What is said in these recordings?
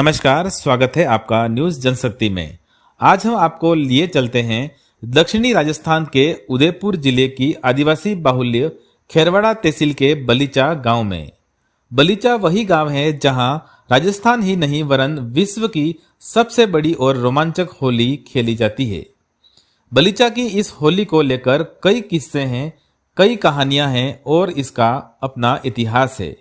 नमस्कार, स्वागत है आपका न्यूज जनशक्ति में। आज हम आपको लिए चलते हैं दक्षिणी राजस्थान के उदयपुर जिले की आदिवासी बाहुल्य खेरवाड़ा तहसील के बलीचा गांव में। बलीचा वही गांव है जहां राजस्थान ही नहीं वरन विश्व की सबसे बड़ी और रोमांचक होली खेली जाती है। बलीचा की इस होली को लेकर कई किस्से हैं, कई कहानियां हैं और इसका अपना इतिहास है।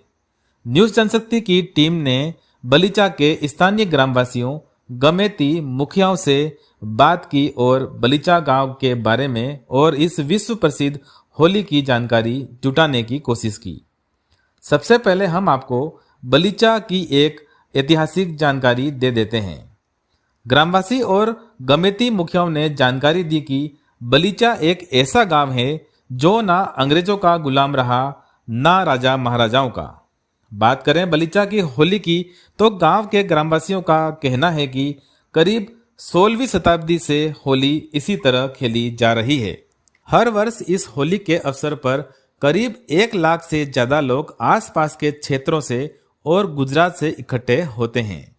न्यूज जनशक्ति की टीम ने बलीचा के स्थानीय ग्रामवासियों, गमेती मुखियाओं से बात की और बलीचा गांव के बारे में और इस विश्व प्रसिद्ध होली की जानकारी जुटाने की कोशिश की। सबसे पहले हम आपको बलीचा की एक ऐतिहासिक जानकारी दे देते हैं। ग्रामवासी और गमेती मुखियाओं ने जानकारी दी कि बलीचा एक ऐसा गांव है जो ना अंग्रेजों का गुलाम रहा, ना राजा महाराजाओं का। बात करें बलीचा की होली की तो गांव के ग्रामवासियों का कहना है कि करीब 16वीं शताब्दी से होली इसी तरह खेली जा रही है। हर वर्ष इस होली के अवसर पर करीब 1 लाख से ज्यादा लोग आसपास के क्षेत्रों से और गुजरात से इकट्ठे होते हैं।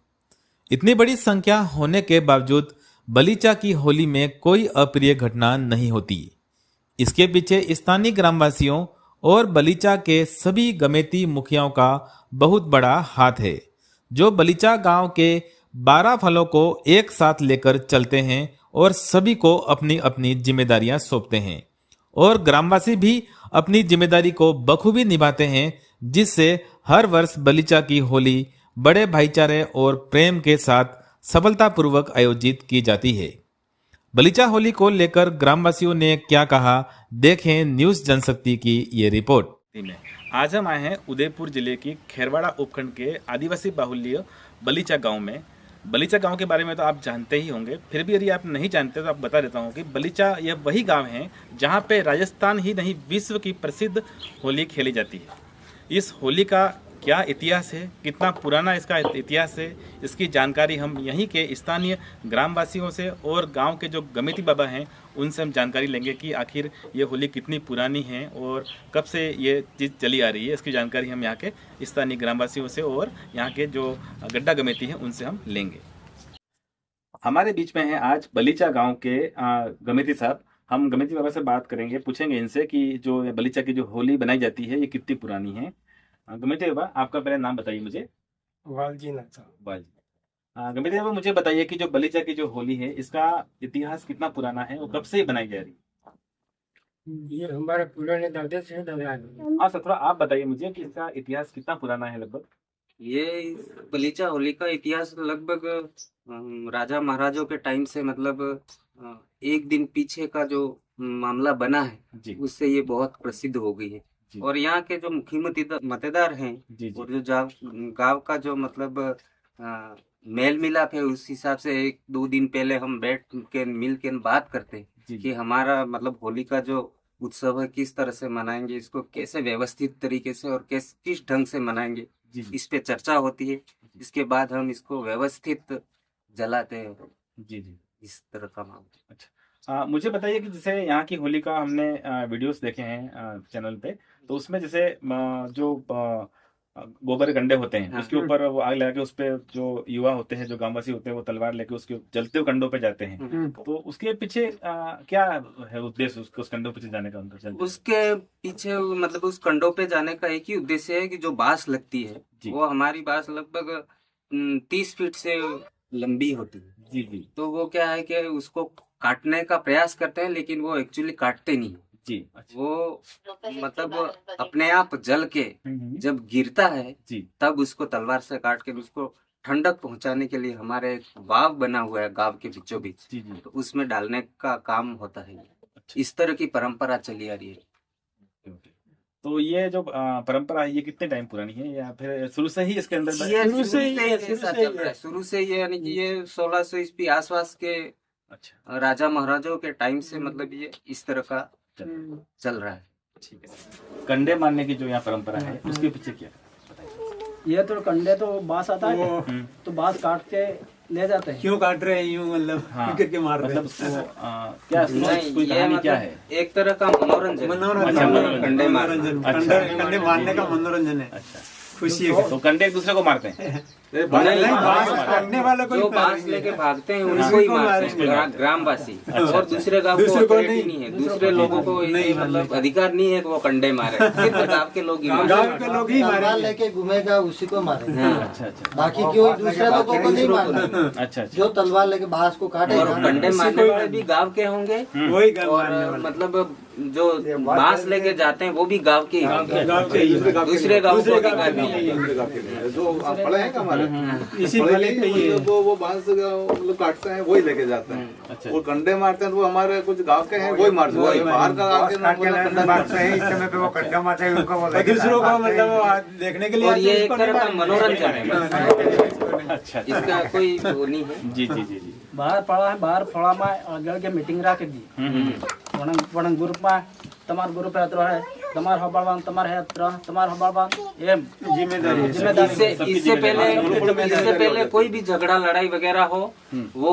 इतनी बड़ी संख्या होने के बावजूद बलीचा की होली में कोई अप्रिय घटना नहीं होती। इसके पीछे स्थानीय ग्रामवासियों और बलीचा के सभी गमेती मुखियाओं का बहुत बड़ा हाथ है, जो बलीचा गांव के 12 फलों को एक साथ लेकर चलते हैं और सभी को अपनी अपनी जिम्मेदारियां सौंपते हैं और ग्रामवासी भी अपनी जिम्मेदारी को बखूबी निभाते हैं, जिससे हर वर्ष बलीचा की होली बड़े भाईचारे और प्रेम के साथ सफलतापूर्वक आयोजित की जाती है। बलीचा होली को लेकर ग्रामवासियों ने क्या कहा, देखें न्यूज जनशक्ति की ये रिपोर्ट। आज हम आए हैं उदयपुर जिले की खेरवाड़ा उपखंड के आदिवासी बाहुल्य बलीचा गांव में। बलीचा गांव के बारे में तो आप जानते ही होंगे, फिर भी यदि आप नहीं जानते तो आप बता देता हूं कि बलीचा यह वही गांव है जहां पे राजस्थान ही नहीं विश्व की प्रसिद्ध होली खेली जाती है। इस होली का क्या इतिहास है, कितना पुराना इसका इतिहास है, इसकी जानकारी हम यहीं के स्थानीय ग्रामवासियों से और गांव के जो गमेती बाबा हैं उनसे हम जानकारी लेंगे कि आखिर ये होली कितनी पुरानी है और कब से ये चीज़ चली आ रही है। इसकी जानकारी हम यहाँ के स्थानीय ग्रामवासियों से और यहाँ के जो गड्ढा गमेती हैं उनसे हम लेंगे। हमारे बीच में है आज बलीचा गाँव के गमेती साहब। हम गमेती बाबा से बात करेंगे, पूछेंगे इनसे कि जो बलीचा की जो होली बनाई जाती है ये कितनी पुरानी है। गमेती बाबा, आपका पहले नाम बताइए मुझे। वालजी नाथा। वालजी। गमेती बाबा, मुझे बताइए कि जो बलीचा की जो होली है इसका इतिहास कितना पुराना है और कब से बनाई जा रही है? ये हमारे पुराने दादा से दादा। हाँ सर, थोड़ा आप बताइए मुझे कि इसका इतिहास कितना पुराना है लगभग। ये बलीचा होली का इतिहास लगभग राजा महाराजों के टाइम से मतलब एक दिन पीछे का जो मामला बना है उससे ये बहुत प्रसिद्ध हो गई है। और यहाँ के जो मुख्य मतदार हैं और जो गांव का जो मतलब मेल मिलाप है उस हिसाब से 1-2 दिन पहले हम बैठ के मिल के बात करते हैं कि हमारा मतलब होली का जो उत्सव है किस तरह से मनाएंगे, इसको कैसे व्यवस्थित तरीके से और किस ढंग से मनाएंगे, इस पे चर्चा होती है। इसके बाद हम इसको व्यवस्थित जलाते हैं। जी, इस तरह का मामला। अच्छा, मुझे बताइए कि जैसे यहाँ की होली का हमने वीडियोस देखे हैं चैनल पे, तो उसमें जैसे जो गोबर के कंडे होते हैं उसके ऊपर वो आग लगा के उस पे जो युवा होते हैं, जो गांववासी होते हैं, वो तलवार लेके उसके जलते हुए कंडों पे जाते हैं। तो उसके पीछे क्या है उद्देश्य उस कंडों पे जाने का? उसके पीछे मतलब उस कंडों पे जाने का एक ही उद्देश्य है कि जो बांस लगती है वो हमारी बांस लगभग 30 फीट से लंबी होती है। जी। तो वो क्या है कि उसको काटने का प्रयास करते हैं लेकिन वो एक्चुअली काटते नहीं जी। अच्छा। वो मतलब अपने आप जल के जब गिरता है तब उसको तलवार से काट के उसको ठंडक पहुंचाने के लिए हमारे एक वाव बना हुआ है गांव के बीचों बीच, तो उसमें डालने का काम होता है। अच्छा। इस तरह की परंपरा चली आ रही है। तो ये जो परंपरा है ये कितने टाइम पुरानी है या फिर शुरू से ही इसके अंदर? शुरू से ही यानी कि ये 1600 ईस्वी आसपास के राजा महाराजाओं के टाइम से मतलब ये इस तरह का चल रहा है। ठीक है। कंडे मारने की जो यहाँ परंपरा है उसके पीछे क्या है? ये तो कंडे तो बांस आता है तो बांस काट के ले जाते हैं। क्यों काट रहे हैं यूं मतलब करके मार रहे हैं? मतलब क्या कोई कहानी क्या है? एक तरह का मनोरंजन। कंडे मारने का मनोरंजन है। अच्छा। खुशी है तो कंडे एक दूसरे को मारते हैं। करने वालों को जो ही बांस लेके भागते हैं उनको ही मारते हैं ग्रामवासी, और दूसरे गांव को दूसरे को authority नहीं है, दूसरे लोगों को ये मतलब अधिकार नहीं है कि वो कंडे मारे, सिर्फ गांव के लोग ही मारे। गाँव के लोग ही तलवार मारे। लेके घूमेगा उसी को मारेंगे। अच्छा अच्छा बाकी कोई दूसरे लोगों को नहीं मारना। अच्छा अच्छा। जो तलवार लेके बांस को और काटेगा कंडे मारने वाले भी गांव के होंगे, वही गाँव और मारने वाले। मतलब जो बांस लेके जाते हैं वो भी गांव के ही होंगे, गाँव के ही। दूसरे गांव को दूसरे गाँव अधिकार के नहीं है। जो पड़े हैं हमारे इसी भले के ही है। तो वो बांस मतलब काटते हैं वही लेके जाते हैं। अच्छा। और कंडे मारते हैं तो वो हमारे कुछ गांव के हैं वही मारते हैं, बाहर का आके ना मतलब कंडा मारते हैं। इस समय पे वो कट्टा मारते हैं उनको वो और दूसरों को मतलब देखने के लिए और आते ये हैं, एक उसको तरह का नहीं मनोरंजन है, मारते। अच्छा अच्छा। इसका कोई वो नहीं है। जी जी जी जी। બહાર પડા है બહાર ફળામાં આગળ કે મીટિંગ રાખી દી વણંગ ગ્રુપમાં તમાર ગ્રુપ યાત્રો है તમાર હબાળવાન તમાર યાત્રા તમાર હબાળવાन એમ जिम्मेदारी है। जिम्मेदारी इससे पहले कोई भी झगड़ा लड़ाई वगैरह हो वो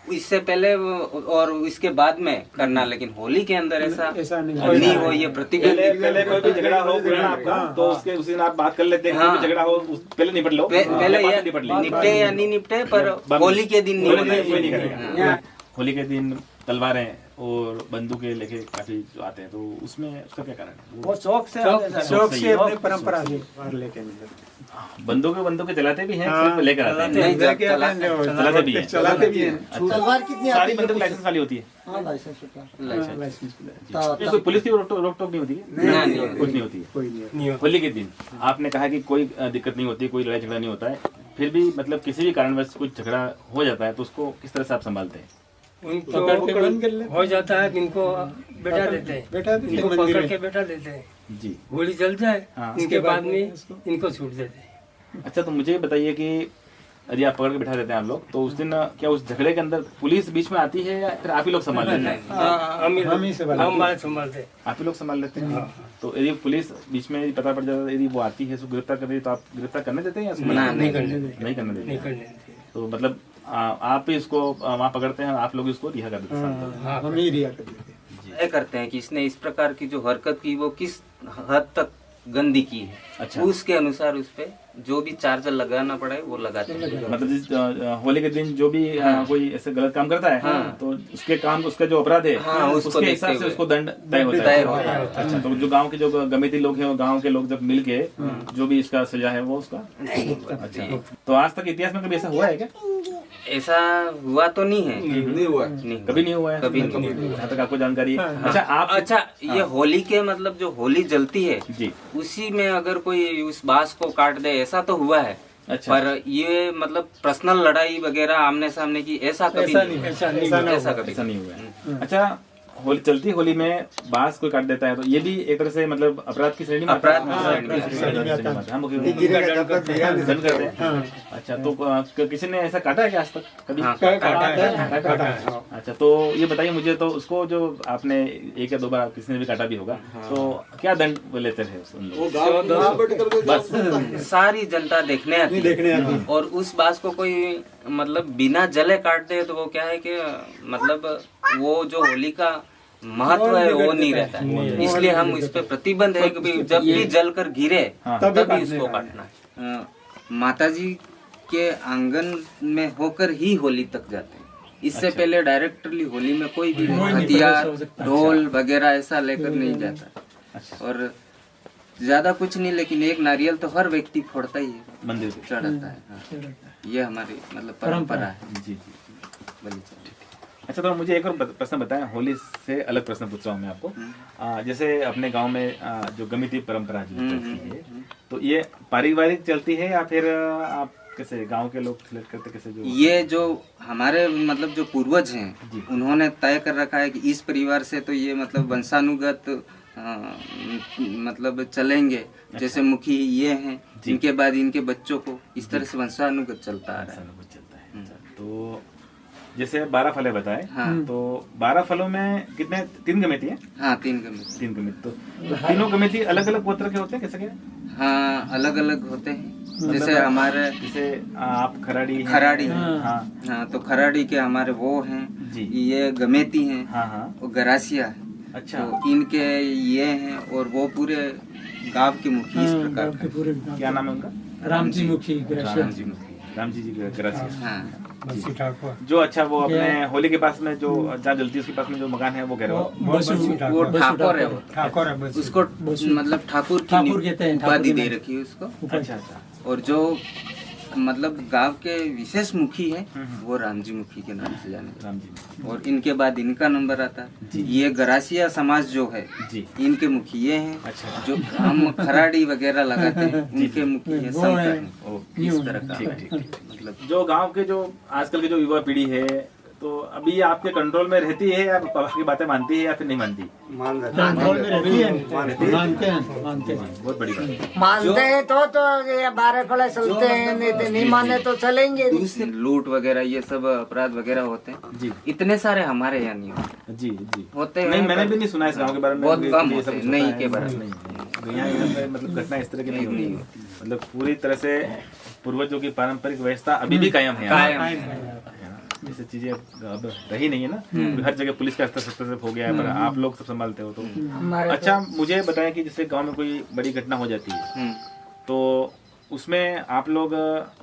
इससे पहले और इसके बाद में करना, लेकिन होली के अंदर ऐसा ऐसा नहीं नहीं हो, ये प्रतिबंधित। पहले कोई भी झगड़ा हो पुराना आपका तो उसके उसी दिन आप बात कर लेते हैं। हाँ। कोई भी झगड़ा हो पहले निपट लो, पहले बाद ये में निपट लो। निपटे या नहीं निपटे, पर बंद। होली के दिन होली में कोई नहीं निपटे। करेगा। होली के दिन तलवारें और बंदूकें लेके काफी जो आते हैं, तो उसमें उसका क्या कारण है? वो शौक से शौक से अपनी परंपरा से बाहर लेके बंदूकें चलाते भी हैं, हाँ, सिर्फ लेकर आते हैं। नहीं, लेके आते चलाते हैं, चलाते भी हैं। चलाते भी हैं। तलवार कितनी सारी आती है? बंदूक लाइसेंस वाली होती है। हाँ लाइसेंस होता है। लाइसेंस ये कोई पुलिस की रोक टोक नहीं होती है? नहीं, कुछ नहीं होती है। कोई नहीं है। होली के दिन आपने कहा कि कोई दिक्कत नहीं होती, कोई लड़ाई झगड़ा नहीं होता है, फिर भी मतलब किसी भी कारणवश कुछ झगड़ा हो जाता है तो उसको किस तरह से आप संभालते हैं? उनको पकड़ के ले- हो जाता है कि इनको बैठा देते हैं, बैठा देते हैं इनको मंदिर पकड़ में। के बैठा देते हैं, जी। गोली चल जाए हाँ। इसके बाद में इनको छूट देते हैं। अच्छा, तो मुझे ये बताइए कि यदि आप पकड़ के बिठा देते हैं आप लोग, तो उस दिन क्या उस झगड़े के अंदर पुलिस बीच में आती है या फिर आप ही लोग संभाल लेते हैं? हम ही से हम बात संभालते हैं। आप ही लोग संभाल लेते हैं? तो यदि पुलिस बीच में यदि पता पड़ जाता है, यदि वो आती है उसको गिरफ्तार कर रही है, तो आप गिरफ्तार करने देते हैं या उसको ना, नहीं करने देते। नहीं करने नहीं देते? करने देते। तो मतलब आप ही इसको वहाँ पकड़ते हैं, आप लोग इसको रिहा कर देते हैं? हाँ, हम ही रिया कर देते हैं। तय करते हैं कि इसने इस प्रकार की जो हरकत की वो किस हद तक गंदी की है, अच्छा। उसके अनुसार उस पे जो भी चार्जर लगाना पड़े वो लगाते हैं। मतलब जिस होली के दिन जो भी कोई ऐसे गलत काम करता है, हाँ। तो उसके काम उसका जो अपराध है, हाँ, उसको उसके देखते हिसाब से हुए। उसको दंड तय होता तय है। होता है। अच्छा, तो जो गांव के जो गमिती लोग हैं, वो गांव के लोग जब मिल के जो भी इसका सजा है वो उसका। अच्छा, तो आज तक इतिहास में कभी ऐसा हुआ है क्या? ऐसा हुआ तो नहीं है, नहीं हुआ। नहीं कभी नहीं हुआ है? कभी नहीं। जहाँ तक आपको जानकारी है। अच्छा, आप अच्छा, ये होली के मतलब जो होली जलती है जी। उसी में अगर कोई उस बांस को काट दे, ऐसा तो हुआ है। अच्छा। पर ये मतलब पर्सनल लड़ाई वगैरह आमने सामने की ऐसा कभी नहीं। ऐसा नहीं ऐसा कभी ऐसा नहीं हुआ है। अच्छा, होली चलती होली में बांस कोई काट देता है तो ये भी एक तरह से मतलब अपराध की श्रेणी में आता है? अपराध की श्रेणी में। श्रेणी में आता है। हम गिरेगा तब तक गिरा नहीं दंड करते हैं। अच्छा, तो किसी ने ऐसा काटा है क्या आज तक कभी? हाँ, काटा है। अच्छा, तो ये बताइए मुझे, तो उसको जो आपने एक या दो बार किसी ने भी काटा भी होगा, तो क्या दंड लेते थे उन लोग? वो गाँव बैठ कर बस सारी जनता देखने आती है। देखने आती है। और उस बांस को कोई मतलब बिना जले काट दे तो वो क्या है कि मतलब वो जो होली का महत्व है वो नहीं रहता है। इसलिए हम इस पे प्रतिबंध है कि भाई जब भी जल कर गिरे हाँ। तभी इसको काटना है। माता जी के आंगन में होकर ही होली तक जाते हैं। इससे पहले डायरेक्टली होली में कोई भी हथियार ढोल वगैरह ऐसा लेकर नहीं जाता। और ज्यादा कुछ नहीं, लेकिन एक नारियल तो हर व्यक्ति फोड़ता ही है, मंदिर पे। चढ़ाता है। हाँ। ये हमारी मतलब परंपरा है। जी जी। बलि अच्छा, तो मुझे एक और प्रश्न बताएं, होली से अलग प्रश्न पूछ रहा हूँ मैं आपको। जैसे अपने गांव में जो गमिती परंपरा जो चलती है, तो ये पारिवारिक चलती है या फिर आप कैसे गांव के लोग सेलेक्ट करते, कैसे? जो ये जो हमारे मतलब जो पूर्वज हैं उन्होंने तय कर रखा है कि इस परिवार से तो ये मतलब वंशानुगत मतलब चलेंगे। जैसे मुखी ये हैं, इनके बाद इनके बच्चों को, इस तरह से वंशानुगत चलता आ रहा है। कुछ चलता है। तो जैसे 12 फल बताए, हाँ। तो 12 फलों में कितने? 3 गमिती है? हाँ, 3 गमिती। 3 गमिती। तो तीनों गमिती अलग अलग गोत्र के होते हैं, कैसे क्या? हाँ, अलग अलग होते हैं। जैसे हमारे जैसे आप खराड़ी हैं। खराड़ी हैं। हाँ हाँ, तो खराड़ी के हमारे वो हैं जी। ये गमेती हैं। हाँ हाँ। और गरासिया है। अच्छा। तो इनके ये हैं, और वो पूरे गांव के मुखी इस प्रकार का। क्या नाम है उनका? राम जी मुखी राम जी मुखी। राम जी ग्रासियस। हाँ बंसी ठाकुर जो अच्छा वो अपने होली के पास में जो जहाँ जलती है उसके पास में जो मकान है वो कह रहे हो? वो ठाकुर है, वो ठाकुर है बंसी। उसको मतलब ठाकुर कहते हैं, की उपाधि दे रखी है उसको। अच्छा अच्छा। और जो मतलब गांव के विशेष मुखी है वो राम जी मुखी के नाम से जाने राम जी। और इनके बाद इनका नंबर आता है। ये गरासिया समाज जो है जी। इनके मुखी ये हैं। अच्छा। जो हम खराड़ी वगैरह लगाते हैं उनके मुखी है वो है। संकट। इस तरह का ठीक ठीक ठीक। मतलब जो गांव के जो आजकल के जो युवा पीढ़ी है तो अभी ये आपके कंट्रोल में रहती है या पापा की बातें मानती है या फिर नहीं मानती? मान रहता कंट्रोल में रहती है, मानते हैं। मानते हैं। बहुत बड़ी बात है। मानते हैं तो ये 12 फले चलते हैं, नहीं माने तो चलेंगे। दूसरे लूट वगैरह ये सब अपराध वगैरह होते हैं जी इतने सारे हमारे यहाँ नहीं होते। जी जी होते नहीं हैं मैंने पर भी नहीं सुना इस गांव के बारे में। बहुत ये कम सब होते हैं, कुछ नहीं होता है, के बारे में। नहीं यहाँ पे मतलब घटना इस तरह की नहीं होती। मतलब पूरी तरह से पूर्वजों की पारंपरिक व्यवस्था अभी भी कायम है। कायम जैसे चीजें अब रही नहीं है ना, हर जगह पुलिस का हस्तक्षेप हो गया है, पर आप लोग सब संभालते हो तो। अच्छा मुझे बताएं कि जैसे गांव में कोई बड़ी घटना हो जाती है तो उसमें आप लोग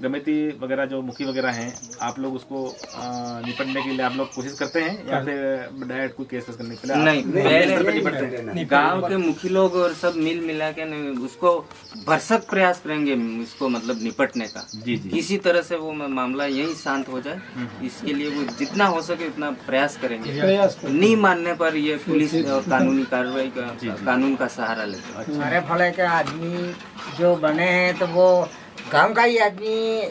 गमिती वगैरह जो मुखी वगैरह हैं आप लोग उसको निपटने के लिए आप लोग कोशिश करते हैं या फिर डायरेक्ट कोई केस करने के लिए? नहीं, पहले निपटते हैं। गांव के मुखी लोग और सब मिल मिला के उसको भरसक प्रयास करेंगे इसको मतलब निपटने का। जी जी। किसी तरह से वो मामला यही शांत हो जाए इसके लिए वो जितना हो सके उतना प्रयास करेंगे। नहीं मानने पर ये पुलिस और कानूनी कार्रवाई का कानून का सहारा लेते हैं। हमारे फले के आदमी जो बने हैं तो वो गांव का ही आदमी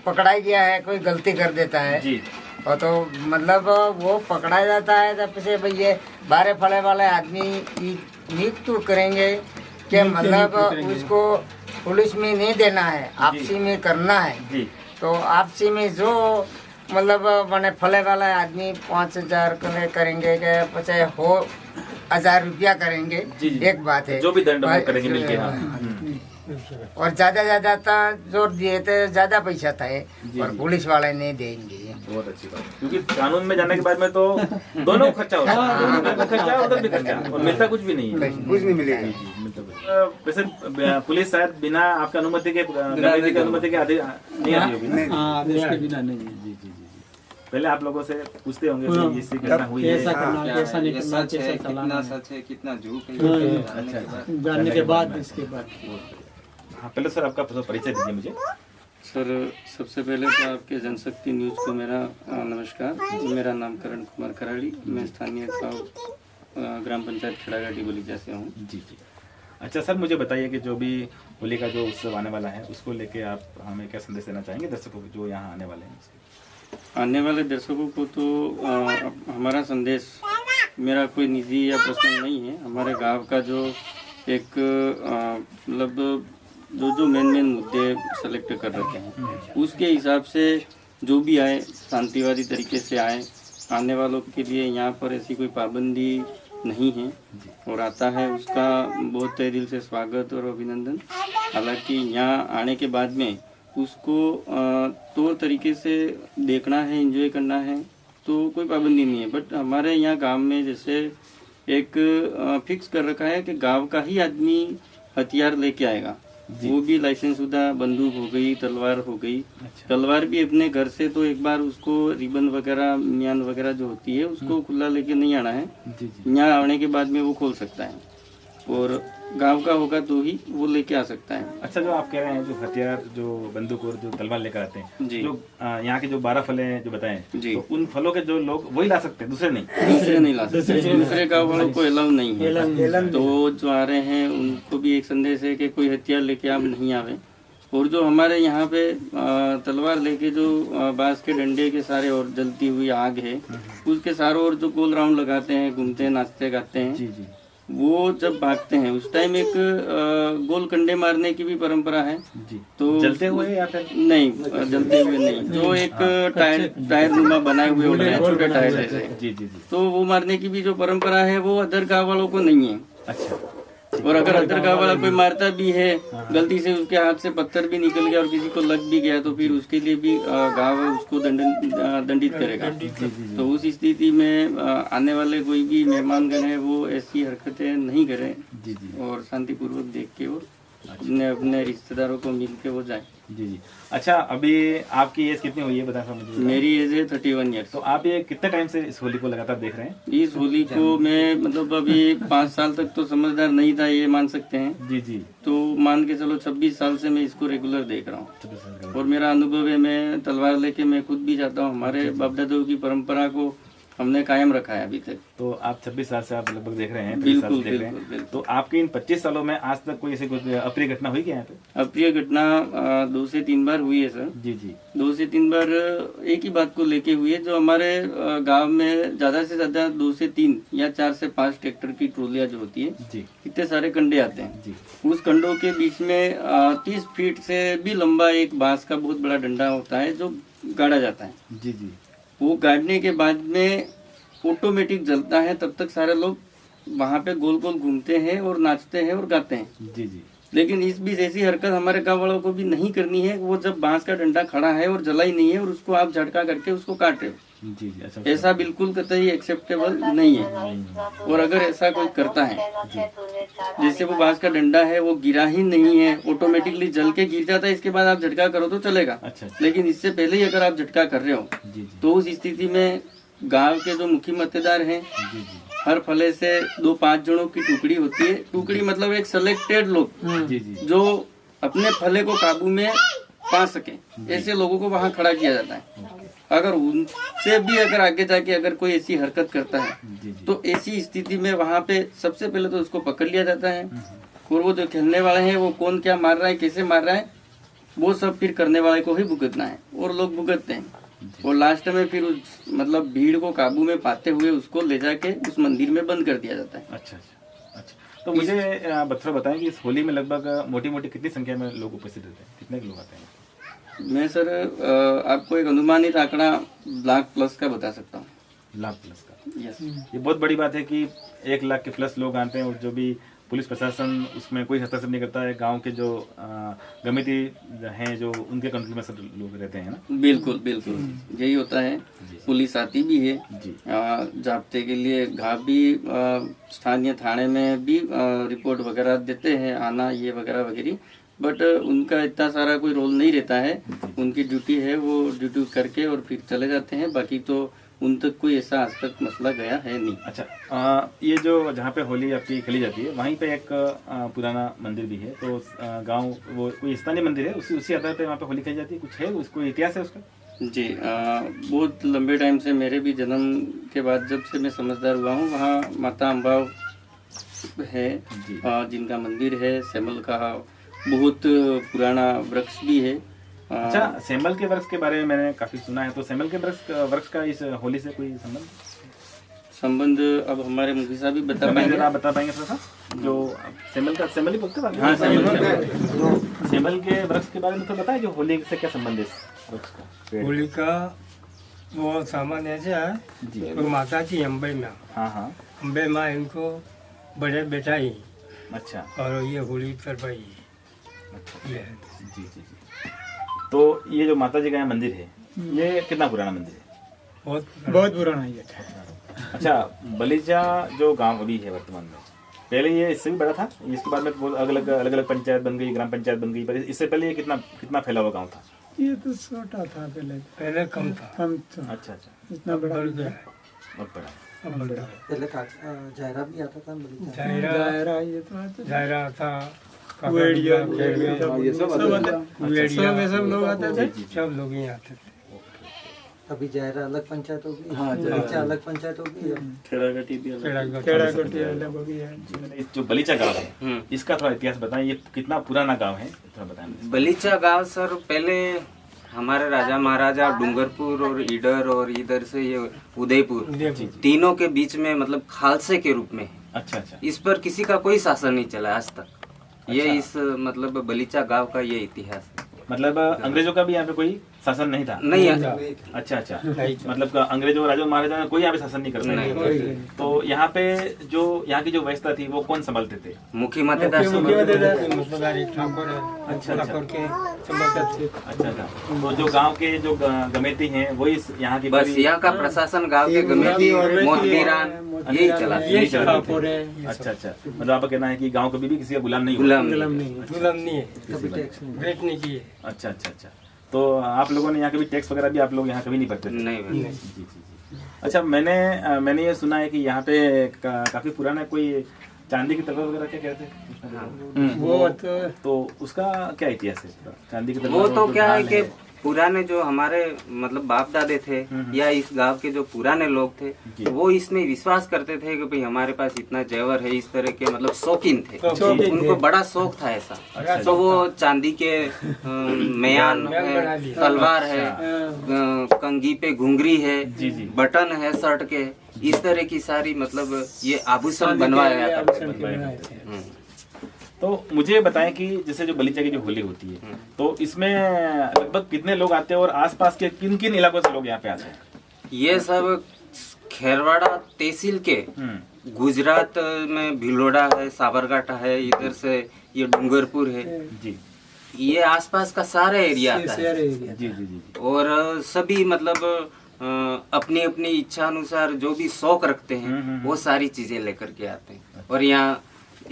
पकड़ा गया है, कोई गलती कर देता है जी। और तो मतलब वो पकड़ा जाता है तब से भाई ये 12 फले वाले आदमी नियुक्त करेंगे कि मतलब उसको पुलिस में नहीं देना है, आपसी में करना है। जी। तो आपसी में जो मतलब मैंने फले वाला आदमी 5000 करेंगे क्या 50 हो 1000 रुपया करेंगे। जी, जी। एक बात है जो भी दंड वो करेंगे मिलके। हाँ। और ज्यादा जोर दिए तो ज्यादा पैसा था जी, और जी। पुलिस वाले नहीं देंगे। बहुत अच्छी बात है। क्योंकि कानून में जाने के बाद में तो दोनों खर्चा होता है, उधर भी खर्चा है उधर भी खर्चा है और मिलता कुछ भी नहीं है। कुछ नहीं मिलेगा। जी, जी, मिलता कुछ। वैसे पुलिस शायद बिना आपकी अनुमति के आदि नहीं आती होगी ना? हाँ, आदेश के बिना नहीं। जी जी जी। पहले आप लोगों से पूछते होंगे कि इससे घटना हुई है। कैसा करना, कैसा नहीं ये करना, सच है कैसा कितना चलाना। सच है कितना झूठ हाँ, है अच्छा। जानने के बाद इसके बाद हाँ पहले सर आपका परिचय दीजिए मुझे। सर सबसे पहले तो आपके जनशक्ति न्यूज़ को मेरा नमस्कार। मेरा नाम करण कुमार खराड़ी, मैं स्थानीय ग्राम पंचायत खेड़ाघाटी बलीचा से हूँ। जी जी। अच्छा सर मुझे बताइए कि जो भी होली का जो उत्सव आने वाला है उसको लेके आप हमें क्या संदेश देना चाहेंगे दर्शकों को जो यहाँ आने वाले हैं? आने वाले दर्शकों को तो हमारा संदेश मेरा कोई निजी या पर्सनल नहीं है। हमारे गांव का जो एक मतलब जो मेन मुद्दे सेलेक्ट कर रखे हैं उसके हिसाब से जो भी आए शांतिवादी तरीके से आए। आने वालों के लिए यहाँ पर ऐसी कोई पाबंदी नहीं है और आता है उसका बहुत तहे दिल से स्वागत और अभिनंदन। हालांकि यहाँ आने के बाद में उसको तौर तरीके से देखना है, एंजॉय करना है तो कोई पाबंदी नहीं है। बट हमारे यहाँ गांव में जैसे एक फिक्स कर रखा है कि गांव का ही आदमी हथियार लेके आएगा, वो भी लाइसेंस शुदा बंदूक हो गई, तलवार हो गई। तलवार भी अपने घर से तो एक बार उसको रिबन वगैरह मियान वगैरह जो होती है उसको खुला लेके नहीं आना है। यहाँ आने के बाद में वो खोल सकता है और गांव का होगा तो ही वो लेके आ सकता है। अच्छा जो आप कह रहे हैं जो हथियार जो बंदूक और जो तलवार लेकर आते हैं जी। जो यहाँ के जो 12 फल हैं जो बताएं जी। तो उन फलों के जो लोग वही ला सकते हैं, दूसरे नहीं? दूसरे नहीं ला सकते, दूसरे गाँव वालों को अलाउ नहीं है। तो जो आ रहे हैं उनको भी एक संदेश है कि कोई हथियार लेके आप नहीं आवे। और जो हमारे यहाँ पे तलवार लेके जो बांस के डंडे के सारे और जलती हुई आग है उसके सारों ओर जो गोल राउंड लगाते हैं, घूमते हैं, नाचते गाते हैं, जी जी। वो जब भागते हैं उस टाइम एक गोल कंडे मारने की भी परंपरा है। जी। तो जलते हुए या फिर नहीं, जलते हुए नहीं, जो एक टायर नुमा बनाए हुए होते हैं छोटे टायर जैसे, जी जी जी। तो वो मारने की भी जो परंपरा है वो अदर गाँव वालों को नहीं है। अच्छा और अगर अंदर गाँव वाला कोई मारता भी है, गलती से उसके हाथ से पत्थर भी निकल गया और किसी को लग भी गया, तो फिर उसके लिए भी गाँव उसको दंडित करेगा। तो उस स्थिति में आने वाले कोई भी मेहमानगण है वो ऐसी हरकतें नहीं करें और शांतिपूर्वक देख के और अपने अपने रिश्तेदारों को मिल के वो जाए। जी जी। अच्छा, अभी आपकी एज कितनी हुई है बता सकते मुझे? मेरी एज है 31 ईयर्स। तो आप ये कितने टाइम से इस होली को लगातार देख रहे हैं? इस होली को मैं मतलब अभी 5 साल तक तो समझदार नहीं था, ये मान सकते हैं। जी जी। तो मान के चलो 26 साल से मैं इसको रेगुलर देख रहा हूँ और मेरा अनुभव है, मैं तलवार लेके मैं खुद भी जाता हूँ। हमारे बाप दादाओं की परंपरा को हमने कायम रखा है अभी तक। तो आप 26 साल से आप लगभग देख रहे हैं, 25 साल से देख रहे हैं। तो आपके इन 25 सालों में आज तक कोई ऐसी कोई अप्रिय घटना हुई क्या यहाँ पे? अप्रिय घटना 2 से 3 बार हुई है सर। जी जी। 2 से 3 बार एक ही बात को लेके हुई है, जो हमारे गांव में ज्यादा से ज्यादा 2 से 3 या 4 से 5 ट्रैक्टर की ट्रोलियां जो होती है जी, इतने सारे कंडे आते हैं जी। उस कंडों के बीच में 30 फीट से भी लंबा एक बांस का बहुत बड़ा डंडा होता है जो गाड़ा जाता है। जी जी। वो गाड़ने के बाद में ऑटोमेटिक जलता है, तब तक सारे लोग वहाँ पे गोल गोल घूमते हैं और नाचते हैं और गाते हैं। जी जी। लेकिन इस बीच ऐसी हरकत हमारे गांव वालों को भी नहीं करनी है। वो जब बांस का डंडा खड़ा है और जला ही नहीं है और उसको आप झटका करके उसको काट रहे हो, जी जी। अच्छा, ऐसा बिल्कुल कतई एक्सेप्टेबल नहीं है। और अगर ऐसा कोई करता है, जैसे वो बांस का डंडा है वो गिरा ही नहीं है, ऑटोमेटिकली जल के गिर जाता है, इसके बाद आप झटका करो तो चलेगा। अच्छा। लेकिन इससे पहले ही अगर आप झटका कर रहे हो जी जी। तो उस स्थिति में गांव के जो मुखी मतदार हैं, जी जी। हर फले से 2-5 जनों की टुकड़ी होती है। टुकड़ी मतलब एक सिलेक्टेड लोग जी जी। जो अपने फले को काबू में पा सके, ऐसे लोगों को वहाँ खड़ा किया जाता है। अगर उनसे भी अगर आगे जाके अगर कोई ऐसी हरकत करता है जी जी। तो ऐसी स्थिति में वहाँ पे सबसे पहले तो उसको पकड़ लिया जाता है और वो जो खेलने वाले हैं वो कौन क्या मार रहा है, कैसे मार रहा है, वो सब फिर करने वाले को ही भुगतना है और लोग भुगतते हैं। और लास्ट में फिर उस मतलब भीड़ को काबू में पाते हुए उसको ले जाके उस मंदिर में बंद कर दिया जाता है। अच्छा अच्छा अच्छा। तो मुझे थोड़ा बताएं कि इस होली में लगभग मोटी मोटी कितनी संख्या में लोग उपस्थित रहते हैं, कितने लोग आते हैं? मैं सर आपको एक अनुमानित आंकड़ा लाख प्लस का बता सकता हूँ। लाख प्लस का? यस। ये बहुत बड़ी बात है कि 1 लाख के प्लस लोग आते हैं और जो भी पुलिस प्रशासन उसमें कोई हस्तक्षेप नहीं करता है। गांव के जो गमिति हैं जो उनके कंट्रोल में सब लोग रहते हैं ना? बिल्कुल बिल्कुल यही होता है। पुलिस आती भी है जी। जाब्ते के लिए, घाव भी स्थानीय थाने में भी रिपोर्ट वगैरह देते हैं, आना ये वगैरह वगैरह, बट उनका इतना सारा कोई रोल नहीं रहता है। उनकी ड्यूटी है, वो ड्यूटी करके और फिर चले जाते हैं। बाकी तो उन तक कोई ऐसा आज तक मसला गया है नहीं। अच्छा, ये जो जहाँ पे होली आपकी खेली जाती है वहीं पे एक पुराना मंदिर भी है, तो गांव वो कोई स्थानीय मंदिर है, उसी आधार पे वहाँ पे होली खेली जाती है, कुछ है उसको इतिहास है उसका? जी बहुत लंबे टाइम से, मेरे भी जन्म के बाद जब से मैं समझदार हुआ हूँ, वहाँ माता अम्बा है जिनका मंदिर है। सेमल का बहुत पुराना वृक्ष भी है। अच्छा, सेमल के वृक्ष के बारे में मैंने काफी सुना है, तो सेमल के वृक्ष का इस होली से कोई संबंध अब हमारे मुखी साहब भी बता पाएंगे। आप बता पाएंगे थोड़ा सा? जो सेमल ही बोलते हैं? हाँ, सेमल के वृक्ष के बारे में तो बताएं, जो होली से क्या संबंध है इस वृक्ष का? होली का वो सामान्य ऐसा है जी। और माता जी अम्बे माँ, हाँ हाँ। अम्बे माँ इनको बड़े बेटा ही अच्छा। और ये होली करवाई अच्छा। ये है। जी जी जी। तो ये जो माता जी का यहाँ मंदिर है, ये कितना पुराना मंदिर है? बहुत पुराना है ये। अच्छा, बलीचा जो गांव अभी है वर्तमान में, पहले ये इससे भी बड़ा था? इसके बाद में अलग अलग पंचायत बन गई, ग्राम पंचायत बन गई, पर इससे पहले ये कितना फैला हुआ गांव था? ये तो छोटा था पहले कम था। अच्छा अच्छा। इतना बड़ा बढ़ गया बहुत बड़ा। अब बढ़ गया। पहले जायरा भी आता था। जायरा ये तो आता जायरा था, वेड़िया, ये सब सब लोग आते थे। सब लोग ही आते थे। अभी जायरा अलग पंचायत होगी, बलीचा अलग पंचायत होगी, खेड़ागटी भी अलग। खेड़ा करती अलग हो गई है। इस जो बलीचा गांव है इसका थोड़ा इतिहास बताएं, ये कितना पुराना गांव है, थोड़ा बताएं। बलीचा गांव सर पहले हमारे राजा महाराजा डूंगरपुर और ईडर और इधर से ये उदयपुर तीनों के बीच में मतलब खालसे के रूप में है। अच्छा अच्छा। इस पर किसी का कोई शासन नहीं चला आज तक। ये इस मतलब बलीचा गांव का ये इतिहास है। मतलब अंग्रेजों का भी यहाँ पे कोई शासन नहीं था? नहीं अच्छा अच्छा, मतलब का अंग्रेजों राजा महाराजा ने कोई यहाँ पे शासन नहीं करता है। तो यहाँ पे जो यहाँ की जो व्यवस्था थी वो कौन संभालते थे? मुखी मतेदार मुख्यमंत्री ठाकुर है। अच्छा, ठाकुर के संबंधित से अच्छा अच्छा, तो जो गांव के जो गमेती हैं वही यहाँ की बस पूरी- यहाँ का प्रशासन गांव के गमेती मोतबीरान यही चला यही चलाते ठाकुर थे। है। अच्छा अच्छा, मतलब आपका कहना है कि गांव कभी भी किसी का गुलाम नहीं हुआ? गुलाम गुलाम नहीं। नहीं गुलाम नहीं है, भेंट नहीं की है। अच्छा अच्छा अच्छा, तो आप लोगों ने यहाँ कभी टैक्स वगैरह भी आप लोग यहाँ कभी नहीं भरते थे? नहीं जी जी जी। अच्छा, मैंने ये सुना है कि यहाँ पे काफी पुराना कोई चांदी की तलवार वगैरह क्या कहते हैं? वो तो उसका क्या इतिहास है? चांदी की वो तलवार तो जो क्या है ढाल कि पुराने जो हमारे मतलब बाप दादे थे या इस गांव के जो पुराने लोग थे जी। वो इसमें विश्वास करते थे कि भाई हमारे पास इतना जेवर है, इस तरह के मतलब शौकीन थे, शौकीन उनको थे। बड़ा शौक था ऐसा। अच्छा, तो वो चांदी के मयान बना है, लिए। तलवार है, कंघी पे घुंघरी है, जी जी। बटन है शर्ट के, इस तरह की सारी मतलब ये आभूषण बनवाया जाता है। तो मुझे बताएं कि जैसे जो बलीचा की जो होली होती है तो इसमें लगभग कितने लोग आते हैं और आसपास के किन किन इलाकों से लोग यहाँ पे आते हैं? ये सब खेरवाड़ा तहसील के गुजरात में भिलोड़ा है, साबरकांठा है, इधर से ये डूंगरपुर है जी ये आसपास का सारा एरिया आता है। जी जी जी जी। और सभी मतलब अपनी अपनी इच्छा अनुसार जो भी शौक रखते हैं वो सारी चीजें लेकर के आते हैं। और यहाँ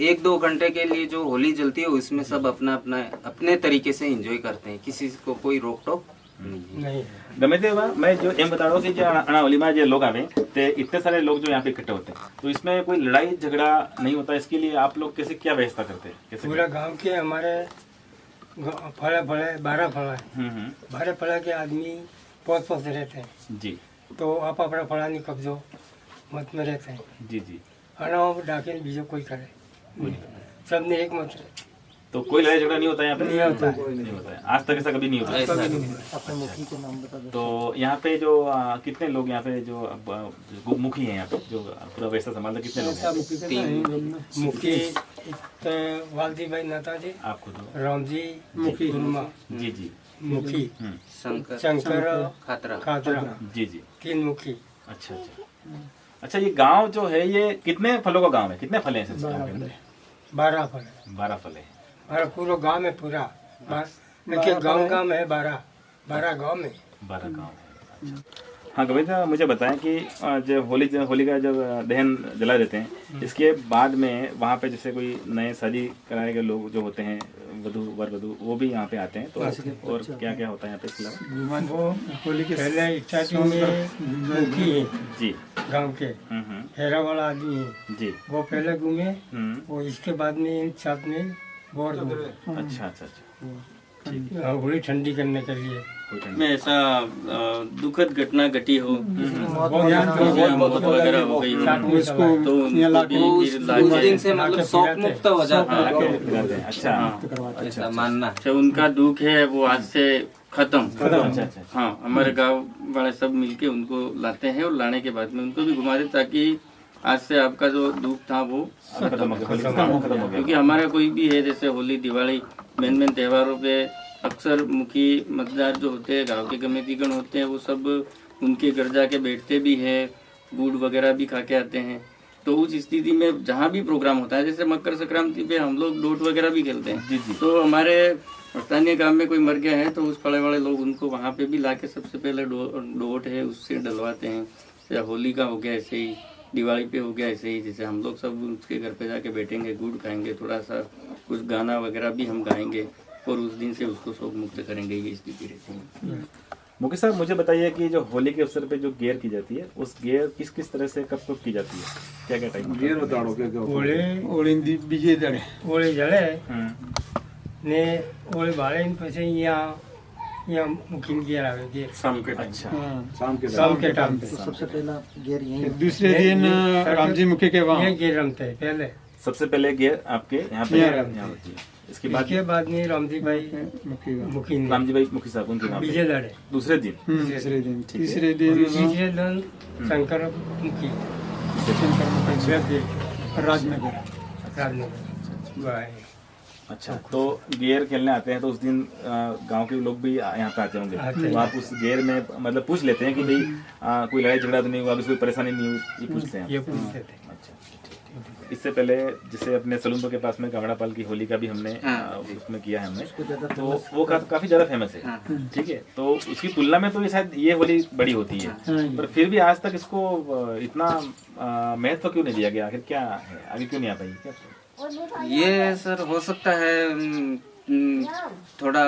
1-2 घंटे के लिए जो होली जलती है उसमें सब अपना अपना अपने तरीके से एंजॉय करते हैं, किसी को कोई रोक टोक नहीं है। नहीं गमे थे मैं जो एम बता रहा हूँ कि जो अणावली में जो लोग आवे ते इतने सारे लोग जो यहाँ पे इकट्ठे होते हैं तो इसमें कोई लड़ाई झगड़ा नहीं होता, इसके लिए आप लोग कैसे क्या व्यवस्था करते हैं? कैसे पूरा गांव के हमारे फड़ा फड़े 12 फड़ा है, हम्म। 12 फड़ा के आदमी पोस पोस रहते हैं। जी तो आप अपना फड़ा नहीं कब्जो मत में रहते हैं। जी जी। अनाव डाके बीजो कोई करे सबने एक मत रहे। तो कोई लड़ाई झगड़ा नहीं होता यहाँ पे? नहीं होता है। नहीं होता है, आज तक ऐसा कभी नहीं होता है। ऐसा तो यहाँ पे जो कितने लोग यहाँ पे जो मुखी हैं यहाँ पे जो पूरा व्यवस्था संभालते कितने लोग हैं? मुखी तो वालदी भाई नाता जी, आप खुद हो? राम जी मुखी गुरमा जी जी। मुखी शंकर खातरा जी जी। 3 मुखी। अच्छा अच्छा अच्छा, ये गांव जो है ये कितने फलों का गांव है? कितने फल हैं इस गांव के अंदर? 12 फल है। 12 फल है। हमारा पूरा गांव में पूरा बस देखिए गांव में 12 गांव में 12 गांव है। अच्छा। हाँ गोविंद, मुझे बताएं कि जब होली का जब दहन जला देते हैं इसके बाद में वहाँ पे जैसे कोई नए शादी कराए गए लोग जो होते हैं वर वधू वो भी यहाँ पे आते हैं, तो और क्या क्या होता है यहाँ पे इसके अलावा? वो होली के पहले स्टार्टिंग में मुखी है जी। गांव के हेरा वाला आदमी है जी। वो पहले घूमे वो इसके बाद में इन साथ में बोर घूमे। अच्छा अच्छा अच्छा। होली ठंडी करने के लिए में ऐसा दुखद घटना घटी हो, बहुत मौत वगैरह हो गई हो, तो उनको भी फिर उस लाके दिन से मतलब शौक मुक्त हो जाता है। अच्छा ऐसा मानना है। जो उनका दुख है वो आज से खत्म। अच्छा अच्छा। हाँ, हमारे गांव वाले सब मिलके उनको लाते हैं और लाने के बाद में उनको भी घुमा देते ताकि आज से आपका जो दुख था वो खत्म हो गया। क्योंकि हमारा कोई भी है जैसे होली दिवाली मेन त्योहारों पे अक्सर मुखी मतदार जो होते हैं गांव के कमेटीगण होते हैं वो सब उनके घर जाके बैठते भी हैं, गुड़ वगैरह भी खा के आते हैं। तो उस स्थिति में जहाँ भी प्रोग्राम होता है जैसे मकर संक्रांति पे हम लोग डोट वगैरह भी खेलते हैं, तो हमारे स्थानीय गांव में कोई मर गया है तो उस पड़े वाले लोग उनको वहाँ पे भी लाके सबसे पहले डोट है उससे डलवाते हैं। या होली का हो गया ऐसे ही, दिवाली पे हो गया ऐसे ही, जैसे हम लोग सब उसके घर पे जाके बैठेंगे, गुड़ खाएंगे, थोड़ा सा कुछ गाना वगैरह भी हम गाएंगे और उस दिन से उसको शोक मुक्त करेंगे। ये स्थिति रहती है। मुकेश साहब, मुझे बताइए कि जो होली के अवसर पे जो गेयर की जाती है उस गेयर किस किस तरह से कब कब की जाती है, क्या क्या टाइम? गेर बता रहा हूँ क्या क्या होता है। ओले जले ने ओले बाले इन पैसे यहाँ मुकिन किया रहे शाम के टाइम। अच्छा। शाम के टाइम पे सबसे पहला गेर यही दूसरे दिन रामजी मुखी के वहाँ ये गेर रमते हैं पहले। सबसे पहले गेयर आपके यहाँ पे यहाँ यहाँ होती है। इसके इसके बाद में रामजी भाई मुखी ने रामजी भाई मुखी साहब उनके वहाँ पे विजय लड़े। दूसरे दिन। तीसरे दिन तीसरे दिन शंकर मुखी राजनगर राजनगर। अच्छा, तो गेर खेलने आते हैं तो उस दिन गांव के लोग भी यहाँ पे आते होंगे, तो आप उस गेर में मतलब पूछ लेते हैं कि भाई कोई लड़ाई झगड़ा तो नहीं हुआ, कोई परेशानी नहीं हुई, ये पूछते हैं? ये पूछते थे। अच्छा, इससे पहले जैसे अपने सलूनपुर के पास में कावड़ापाल की होली का भी हमने उसमें किया है हमने, तो वो काफी ज्यादा फेमस है, ठीक है। तो उसकी तुलना में तो ये शायद ये होली बड़ी होती है, पर फिर भी आज तक इसको इतना महत्व क्यों नहीं दिया गया? आखिर क्या है, आगे क्यों नहीं आ पाई क्या? ये सर हो सकता है थोड़ा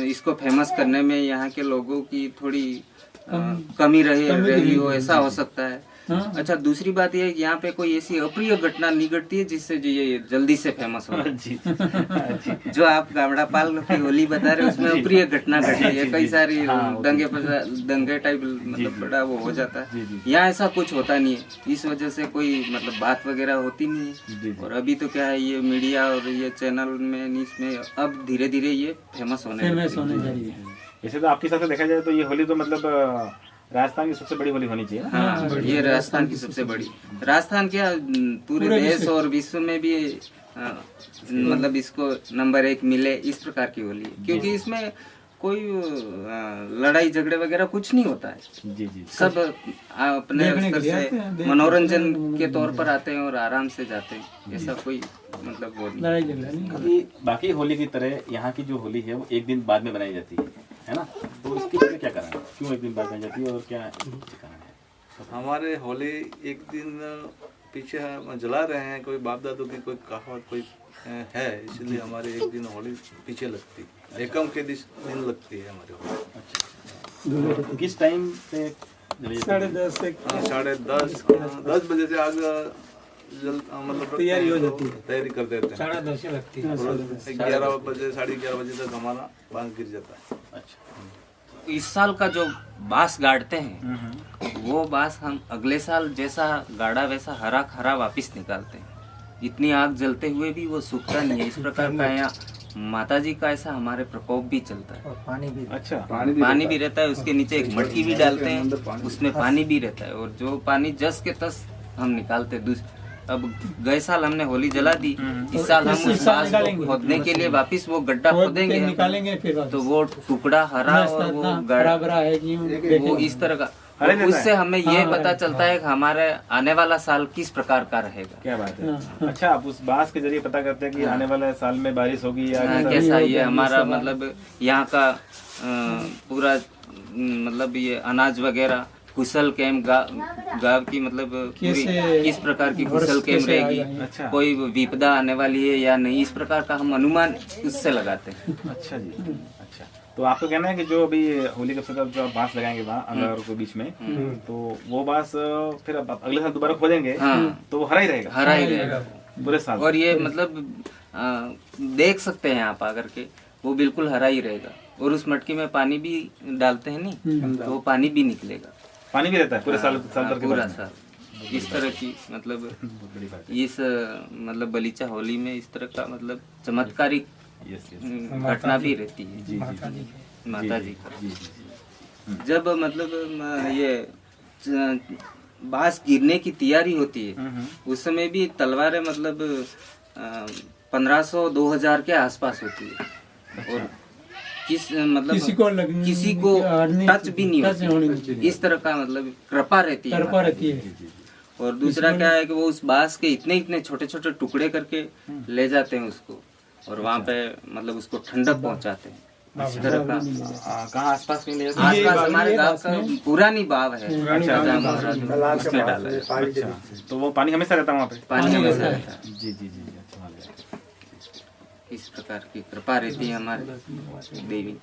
इसको फेमस करने में यहाँ के लोगों की थोड़ी कमी रही हो, ऐसा हो सकता है। अच्छा, दूसरी बात यह है कि यहाँ पे कोई ऐसी अप्रिय घटना नहीं घटती है जिससे जो ये जल्दी से फेमस हो। जी जो आप कावड़ापाल की होली बता रहे हैं उसमें अप्रिय घटना घटी है, कई सारी दंगे टाइप मतलब बड़ा वो हो जाता है। यहाँ ऐसा कुछ होता नहीं है, इस वजह से कोई मतलब बात वगैरह होती नहीं है। और अभी तो क्या है, ये मीडिया और ये चैनल में न्यूज़ में अब धीरे धीरे ये फेमस होने जा रही है। वैसे तो आपके साथ देखा जाए तो ये होली तो मतलब राजस्थान की सबसे बड़ी होली होनी चाहिए ना? हाँ, ये राजस्थान की सबसे बड़ी, राजस्थान क्या पूरे देश और विश्व में भी मतलब इसको नंबर 1 मिले, इस प्रकार की होली है। क्योंकि इसमें कोई लड़ाई झगड़े वगैरह कुछ नहीं होता है। जी जी, सब अपने स्तर से मनोरंजन के तौर पर आते हैं और आराम से जाते हैं, ऐसा कोई मतलब वो नहीं। बाकी होली की तरह यहाँ की जो होली है वो एक दिन बाद में बनाई जाती है ना? तो इसके पीछे क्या कारण है, क्यों एक दिन बाद बनाई जाती है और क्या कारण है? हमारे होली एक दिन पीछे हम जला रहे हैं, कोई बाप दादों की कोई कहावत कोई है, इसलिए हमारे एक दिन होली पीछे लगती है, एकम के दिन लगती है हमारे होली। अच्छा, किस टाइम से? 10:30 बजे से आग मतलब तैयारी हो जाती है, तैयारी कर देते हैं। 10:30 लगती है, 11 बजे 11:30 बजे तक हमारा बांस गिर जाता है। अच्छा, इस साल का जो बांस गाड़ते हैं वो बांस हम अगले साल जैसा गाड़ा वैसा हरा खरा वापिस निकालते हैं। इतनी आग जलते हुए भी वो सूखता नहीं है। इस प्रकार का यहाँ माता जी का ऐसा हमारे प्रकोप भी चलता है। और पानी भी, अच्छा, पानी भी रहता है, उसके नीचे एक मटकी भी डालते हैं, उसमें पानी भी रहता है, और जो पानी जस के तस हम निकालते हैं। अब गए साल हमने होली जला दी, इस साल हम उस बांस को खोदने के लिए वापिस वो गड्ढा खोदेंगे, निकालेंगे फिर तो वो टुकड़ा हरा और वो बराबर है कि वो इस तरह का, तो उससे हमें ये पता चलता है कि हमारे आने वाला साल किस प्रकार का रहेगा। क्या बात है। अच्छा, आप उस बांस के जरिए पता करते हैं कि आने वाले साल में बारिश होगी या कैसा ये हमारा मतलब यहाँ का पूरा मतलब ये अनाज वगैरह कुशल कैम गाँव की मतलब किस प्रकार की कुशल कैम रहेगी, अच्छा, कोई विपदा आने वाली है या नहीं, इस प्रकार का हम अनुमान उससे लगाते हैं। अच्छा जी, अच्छा। तो आपको कहना है कि जो अभी होली के अवसर पर जो बांस लगाएंगे वहाँ अंगारों के बीच में, तो वो बांस फिर अगले साल दोबारा खोदेंगे तो वो हरा ही रहेगा? हरा ही रहेगा पूरे साल। और ये मतलब देख सकते हैं आप आकर के, वो बिल्कुल हरा ही रहेगा। और उस मटकी में पानी भी डालते हैं नहीं, तो वो पानी भी निकलेगा, पानी भी रहता है पूरे साल भर के पूरा बाद? साल। इस तरह की मतलब इस मतलब बलीचा होली में इस तरह का मतलब चमत्कारिक घटना भी रहती है। जी माता जी का जी जी। जब मतलब ये बांस गिरने की तैयारी होती है, उस समय भी तलवारें मतलब 1500-2000 के आसपास होती है, और मतलब किसी को टच भी नहीं होती, इस तरह का मतलब कृपा रहती है। और दूसरा क्या है कि वो उस बांस के इतने छोटे छोटे टुकड़े करके ले जाते हैं उसको, और वहाँ पे मतलब उसको ठंडक पहुँचाते हैं। इस तरह का कहाँ आसपास में? आसपास हमारे गांव का पुरानी बाव है, राजा महाराज उसमें डाला है। अच्छा, तो वो पानी हमेशा रहता है वहाँ पे? पानी हमेशा रहता है। जी जी जी, अच्छा। इस प्रकार की कृपा रहती है हमारे देवी।